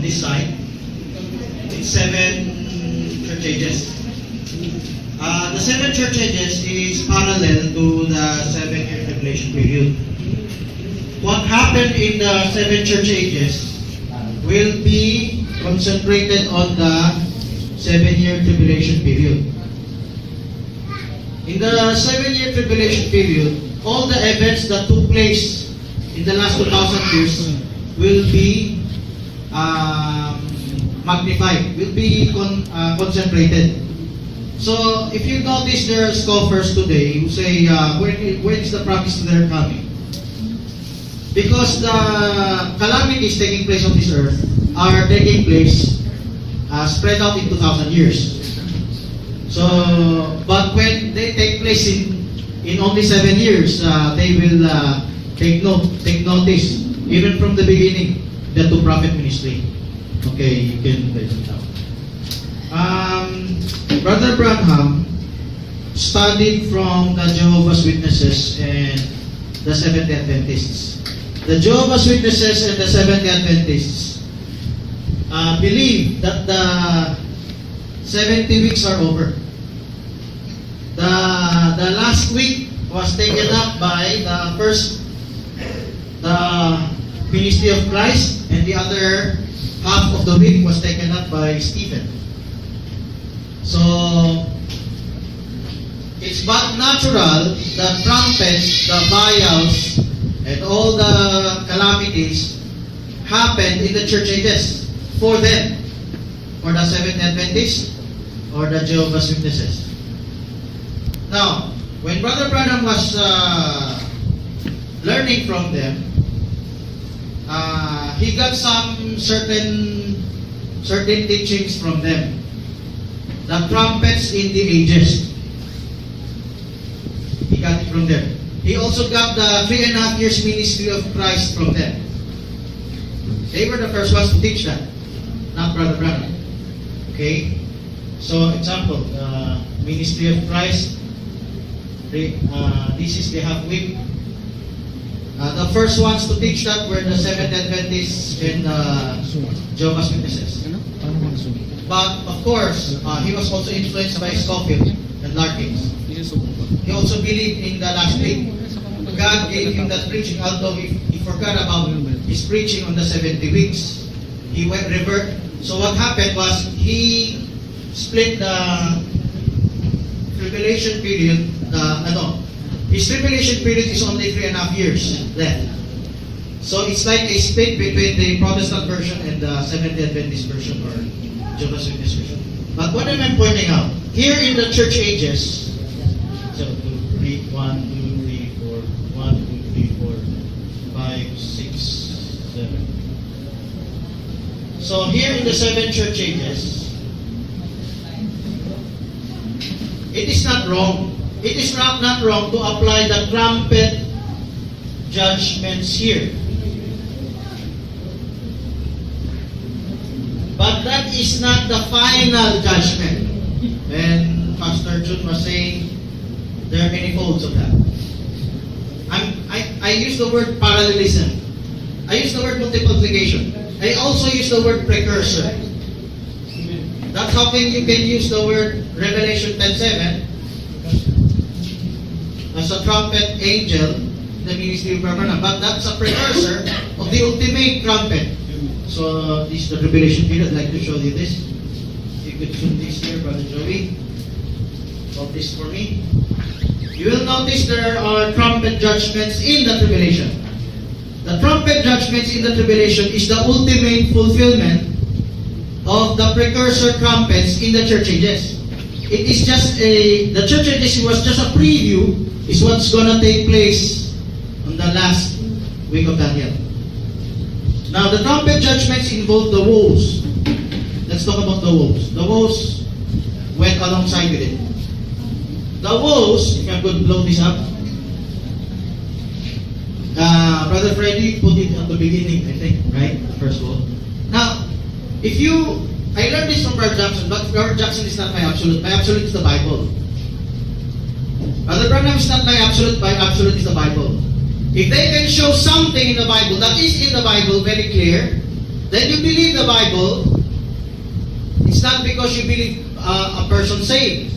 this side. It's 7 church ages. The 7 church ages is parallel to the 7-year tribulation period. What happened in the 7 church ages will be concentrated on the 7-year tribulation period. In the 7-year tribulation period, all the events that took place in the last 2,000 years will be magnified, will be concentrated. So, if you notice, there are scoffers today who say, when is the promise they're coming? Because the calamities taking place on this earth are taking place spread out in 2,000 years. So, but when they take place in only 7 years, they will take notice, even from the beginning, the two-prophet ministry. Okay, you can write it down. Brother Branham studied from the Jehovah's Witnesses and the Seventh-day Adventists. The Jehovah's Witnesses and the Seventh-day Adventists believe that the 70 weeks are over. The last week was taken up by the ministry of Christ, and the other half of the week was taken up by Stephen. So, it's but natural that trumpets, the vials, and all the calamities happened in the church ages for them, for the Seventh-day Adventists or the Jehovah's Witnesses. Now, when Brother Branham was learning from them, he got some certain teachings from them. The trumpets in the ages. He got it from them. He also got the 3.5 years ministry of Christ from them. They were the first ones to teach that, not Brother Branham. Okay? So, example, ministry of Christ. This is the half week. The first ones to teach that were the Seventh Adventists and Jehovah's Witnesses. But of course, he was also influenced by Scofield and Larkins. He also believed in the last week. God gave him that preaching, although he forgot about his preaching on the 70 weeks. He went revert. So what happened was he split the tribulation period. His tribulation period is only 3.5 years left. So it's like a split between the Protestant version and the Seventh-day Adventist version or Jehovah's Witness version. But what am I pointing out? Here in the church ages, so 1, 2, 3, 4, 1, 2, 3, 4, 5, 6, 7. So here in the 7 church ages, it is not wrong. It is not wrong to apply the trumpet judgments here. But that is not the final judgment. When Pastor June was saying, there are many folds of that. I use the word parallelism. I use the word multiplication. I also use the word precursor. That's how you can use the word Revelation 10:7 as a trumpet angel, the ministry of Branham, but that's a precursor of the ultimate trumpet. So this is the tribulation period. I'd like to show you this. If you could zoom this here, Brother Joey. Hold this for me. You will notice there are trumpet judgments in the tribulation. The trumpet judgments in the tribulation is the ultimate fulfillment of the precursor trumpets in the church ages. It is just the church ages was just a preview, is what's gonna take place on the last week of Daniel. Now, the trumpet judgments involve the woes. Let's talk about the woes. The woes went alongside with it. The woes, if I could blow this up, Brother Freddy put it at the beginning, I think, right? The first woe. Now, I learned this from Brother Jackson, but Brother Jackson is not my absolute. My absolute is the Bible. Brother Branham is not my absolute is the Bible. If they can show something in the Bible that is in the Bible very clear, then you believe the Bible. It's not because you believe a person saved.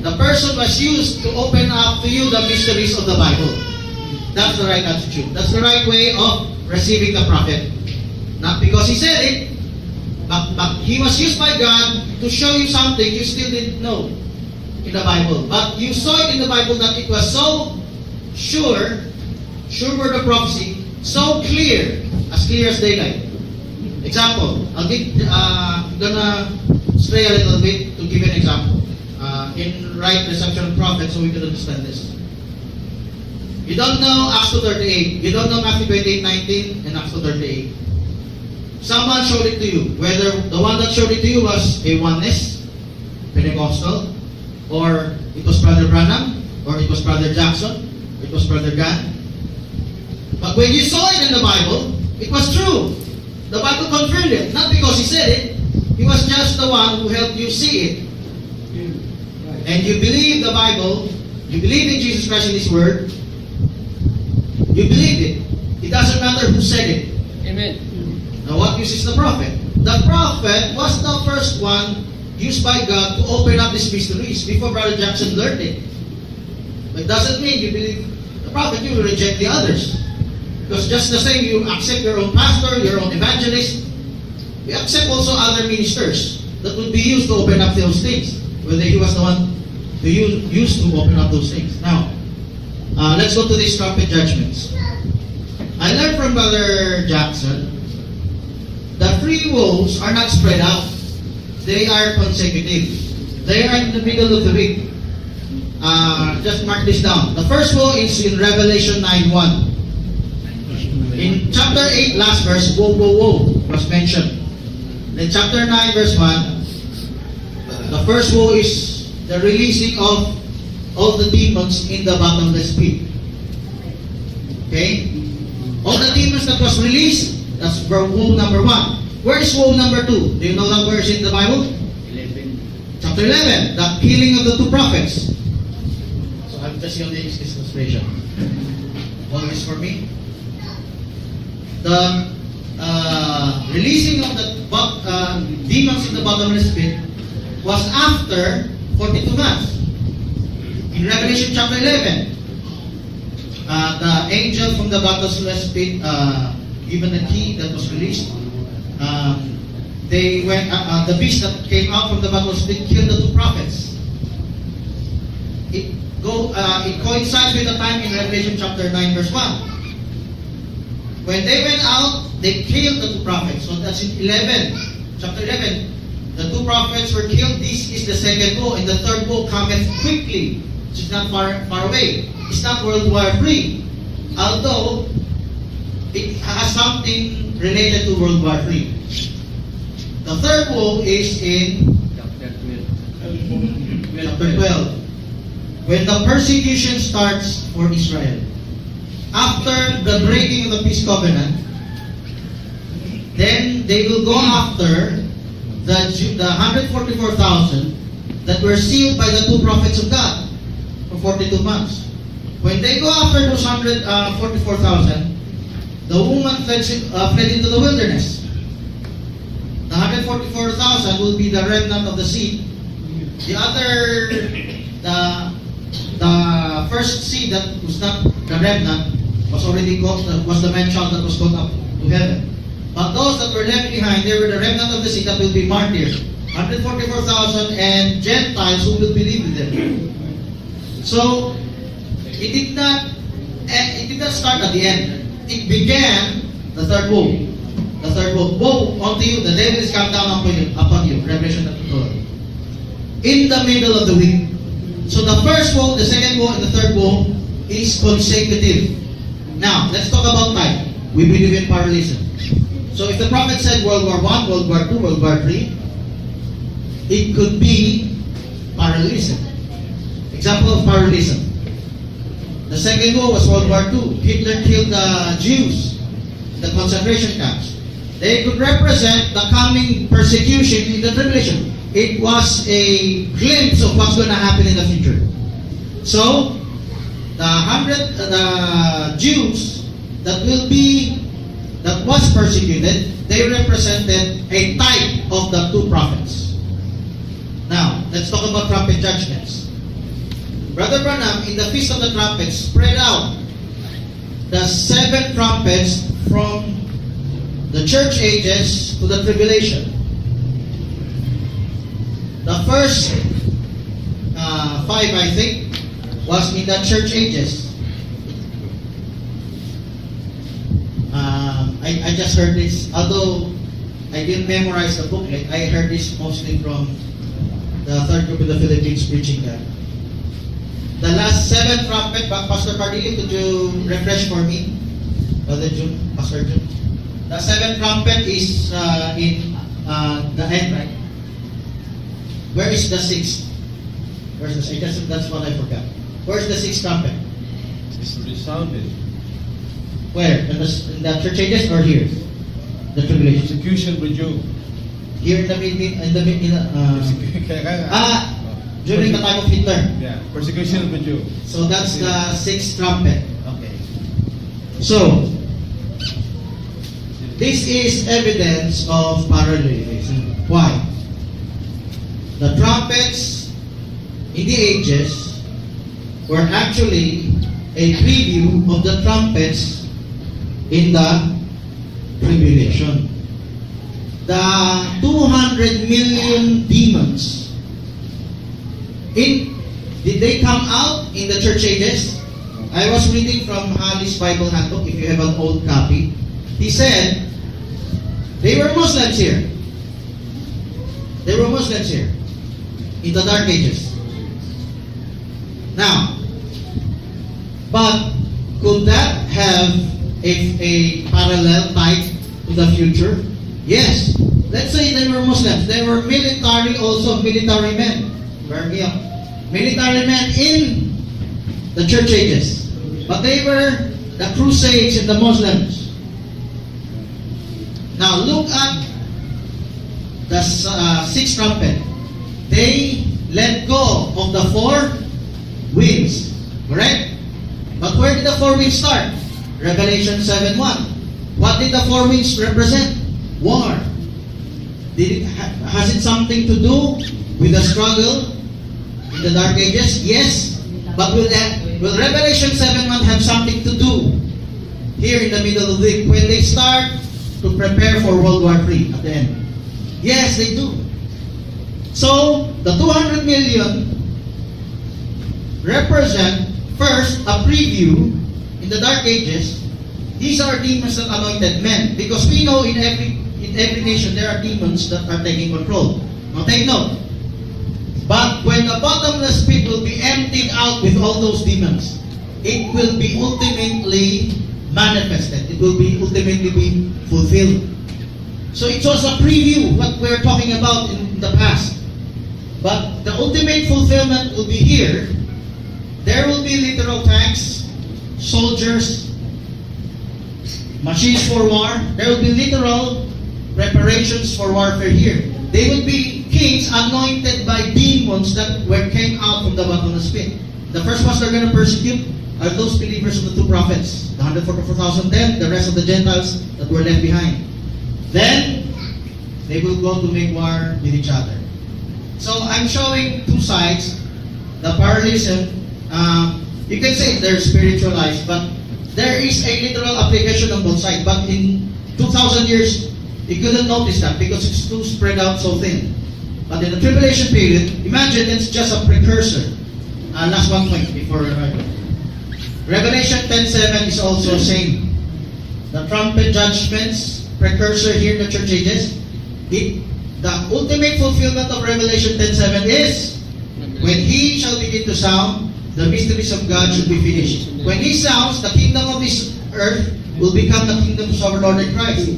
The person was used to open up to you the mysteries of the Bible. That's the right attitude. That's the right way of receiving the prophet. Not because he said it, but he was used by God to show you something you still didn't know in the Bible. But you saw it in the Bible that it was so sure word of prophecy, so clear as daylight. Example, I'm gonna stray a little bit to give an example. In right reception of prophets, so we can understand this. You don't know Acts 2:38. You don't know Matthew 28:19 and Acts 2:38. Someone showed it to you. Whether the one that showed it to you was a oneness, Pentecostal, or it was Brother Branham, or it was Brother Jackson, it was Brother Gan. But when you saw it in the Bible, it was true. The Bible confirmed it. Not because he said it. He was just the one who helped you see it. And you believe the Bible, you believe in Jesus Christ and His Word, you believe it. It doesn't matter who said it. Amen. Now what uses the prophet? The prophet was the first one used by God to open up these mysteries before Brother Jackson learned it. But it doesn't mean you believe the prophet, you will reject the others. Because just the same, you accept your own pastor, your own evangelist, you accept also other ministers that would be used to open up those things, whether he was the one who used to open up those things. Now, let's go to these trumpet judgments. I learned from Brother Jackson that 3 woes are not spread out. They are consecutive. They are in the middle of the week. Just mark this down. The first woe is in Revelation 9:1. In chapter 8, last verse, woe, woe, woe was mentioned. Then chapter 9, verse 1, the first woe is the releasing of all the demons in the bottomless pit. Okay? All the demons that was released, that's woe number 1. Where is woe number 2? Do you know that verse in the Bible? 11. Chapter 11, the killing of the 2 prophets. So I'm just using this illustration. All this for me. The releasing of the demons in the bottomless pit was after 42 months. In Revelation chapter 11, the angel from the bottomless pit, given the key that was released, they went. The beast that came out from the bottomless pit killed the 2 prophets. It coincides with the time in Revelation chapter 9, verse 1. When they went out, they killed the 2 prophets. So that's in 11, chapter 11. The 2 prophets were killed. This is the second woe, and the third woe cometh quickly, which is not far away. It's not World War III, although it has something related to World War III. The third woe is in Chapter 12. When the persecution starts for Israel. After the breaking of the peace covenant, then they will go after the 144,000 that were sealed by the 2 prophets of God for 42 months. When they go after those 144,000, the woman fled into the wilderness. The 144,000 will be the remnant of the seed. The first seed that was not the remnant was the man-child that was caught up to heaven. But those that were left behind, they were the remnant of the seed that will be martyred. 144,000 and Gentiles who will believe with them. So it did not start at the end. It began the third woe. The third woe. Woe unto you, the devil is come down upon you. Revelation chapter 12. In the middle of the week. So the first woe, the second woe, and the third woe is consecutive. Now, let's talk about time. We believe in parallelism. So if the prophet said World War I, World War II, World War III, it could be parallelism. Example of parallelism. The second woe was World War II. Hitler killed the Jews in the concentration camps. They could represent the coming persecution in the tribulation. It was a glimpse of what's going to happen in the future. So, the Jews that was persecuted they represented a type of the two prophets. Now, let's talk about trumpet judgments. Brother Branham, in the Feast of the Trumpets, spread out the 7 trumpets from the Churc Ages to the Tribulation. The first 5, I think, was in the Churc Ages. I just heard this, although I didn't memorize the booklet, I heard this mostly from the third group in the Philippines preaching that. The last 7 trumpet, Pastor Pardilli, could you refresh for me? Brother June, Pastor June. The 7th trumpet is in the end, right? Where is the 6th? Where's the 6th? That's what I forgot. Where's the 6th trumpet? It's resounded. Where? In the Churc Ages or here? The Tribulation. Persecution resumed. Here in the during the time of Hitler. Yeah, persecution resumed. So that's the 6th trumpet. Okay. So this is evidence of parallelism. Why? The trumpets in the ages were actually a preview of the trumpets in the tribulation. The 200 million demons, did they come out in the Churc Ages? I was reading from Halley's Bible Handbook, if you have an old copy. He said, they were Muslims here. They were Muslims here in the Dark Ages. Now, but could that have a parallel type to the future? Yes. Let's say they were Muslims. They were military men. Military men in the Churc Ages. But they were the Crusades and the Muslims. Now look at the 6th trumpet. They let go of the 4 winds. Correct? But where did the 4 winds start? Revelation 7:1. What did the 4 winds represent? War. Has it something to do with the struggle in the Dark Ages? Yes. But will Revelation 7:1 have something to do here in the middle of the week when they start to prepare for World War III at the end? Yes, they do. So, the 200 million represent first a preview in the Dark Ages. These are demons that anointed men, because we know in every nation there are demons that are taking control. Now take note. But when the bottomless pit will be emptied out with all those demons, it will be ultimately manifested. It will be ultimately be fulfilled. So it was a preview what we're talking about in the past. But the ultimate fulfillment will be here. There will be literal tanks, soldiers, machines for war. There will be literal preparations for warfare here. They will be kings anointed by demons that came out from the bottomless pit. The first ones they're going to persecute are those believers of the 2 prophets, the 144,000, then the rest of the Gentiles that were left behind. Then they will go to make war with each other. So I'm showing 2 sides. The parallelism, you can say they're spiritualized, but there is a literal application on both sides. But in 2,000 years, you couldn't notice that because it's too spread out so thin. But in the tribulation period, imagine it's just a precursor. Last one point before Revelation 10:7 is also saying the trumpet judgments, precursor here in the Churc Ages. The ultimate fulfillment of Revelation 10:7 is when He shall begin to sound, the mysteries of God should be finished. When He sounds, the kingdom of this earth will become the kingdom of our Lord and Christ.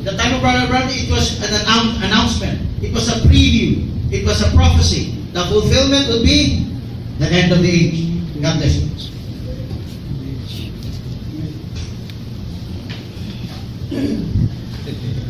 The time of Brother Branham, it was an announcement. It was a preview. It was a prophecy. The fulfillment will be the end of the age. God bless you.